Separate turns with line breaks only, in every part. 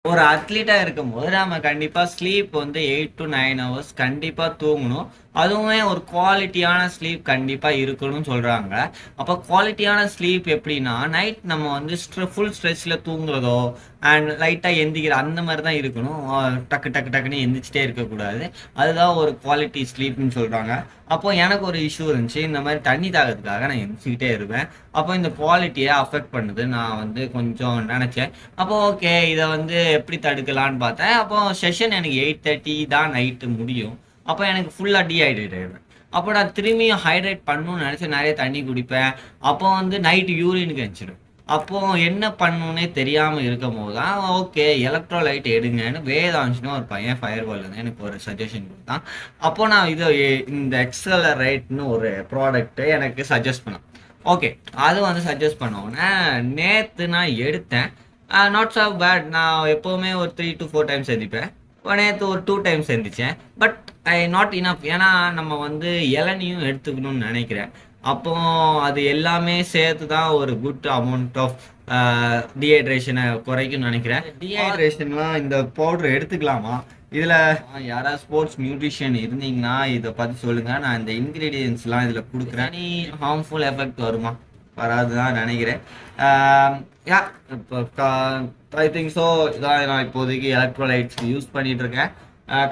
ஒரு அத்லீட்டா இருக்கும்போது நம்ம கண்டிப்பா ஸ்லீப் வந்து 8 to 9 ஹவர்ஸ் கண்டிப்பா தூங்கணும். அதுவுமே ஒரு குவாலிட்டியான ஸ்லீப் கண்டிப்பா இருக்கணும்னு சொல்றாங்க. அப்ப குவாலிட்டியான ஸ்லீப் எப்படின்னா, நைட் நம்ம வந்து ஃபுல் ஸ்ட்ரெச்ல தூங்குறதோ, அண்ட் லைட்டா எந்திரிக்கிற அந்த மாரி தான் இருக்கணும். டக்கு டக்கு டக்குன்னு எந்திரிச்சுட்டே இருக்கக்கூடாது. அதுதான் ஒரு குவாலிட்டி ஸ்லீப்ன்னு சொல்றாங்க. அப்போ எனக்கு ஒரு இஷ்யூ இருந்துச்சு. இந்த மாரி தண்ணி தாகத்துக்காக நான் எந்திரிச்சுக்கிட்டே இருப்பேன். அப்போ இந்த குவாலிட்டிய அஃபெக்ட் பண்ணுது. நான் வந்து கொஞ்சம் நெனச்சேன். அப்போ ஓகே. இத வந்து எப்படி தடுக்கலான்னு பார்த்தேன். அப்போ செஷன் எனக்கு 8:30 தான் நைட்டு முடியும். அப்போ எனக்கு ஃபுல்லா டீஹைட்ரேட் ஆயிடுவேன். அப்போ நான் திரும்பியும் ஹைட்ரேட் பண்ணணும்னு நெனச்சு நெறைய தண்ணி குடிப்பேன். அப்போ வந்து நைட் யூரின் கழிச்சிடும். அப்போ என்ன பண்ணணும்னே தெரியாம இருக்கும்போது தான் ஓகே எலக்ட்ரோலைட் எடுங்கன்னு வேதாஞ்சுன்னு ஒரு பையன் ஃபயர்வால்ல எனக்கு ஒரு சஜஷன் குடுத்தான். அப்போ நான் இந்த எக்ஸலரைட்ன்னு ஒரு ப்ராடக்ட் எனக்கு சஜெஸ்ட் பண்ணான். ஓகே. அது வந்து சஜெஸ்ட் பண்ண உடனே நேத்து நான் எடுத்தேன். Not so bad. நான் எப்பவுமே ஒரு 3 to 4 டைம்ஸ் எந்திப்பேன். நேத்து ஒரு 2 டைம்ஸ் எந்திரிச்சேன். But I not enough. ஏன்னா நம்ம வந்து இளநியும் எடுத்துக்கணும்னு நினைக்கிறேன். அப்போ அது எல்லாமே சேர்த்து தான் ஒரு குட் அமௌண்ட் ஆஃப் டீஹைட்ரேஷனை குறைக்கும்னு நினைக்கிறேன். டீஹைட்ரேஷன்லாம் இந்த பவுடர் எடுத்துக்கலாமா? இதுல யாராவது ஸ்போர்ட்ஸ் நியூட்ரிஷன் இருந்தீங்கன்னா இதை பத்தி சொல்லுங்க. நான் இந்த இன்கிரீடியன்ஸ்லாம் இதுல கொடுக்குறேன். நீ ஹார்ம்ஃபுல் எஃபெக்ட் வருமா? வராதுதான் நினைக்கிறேன். யா இப்போ ஐ திங்க் ஸோ. இதான் நான் இப்போதைக்கு எலக்ட்ரோலைட்ஸ் யூஸ் பண்ணிட்டு இருக்கேன்.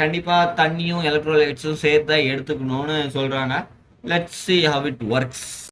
கண்டிப்பா தண்ணியும் எலக்ட்ரோலைட்ஸும் சேர்த்து தான் எடுத்துக்கணும்னு சொல்றாங்க. Let's see how it works.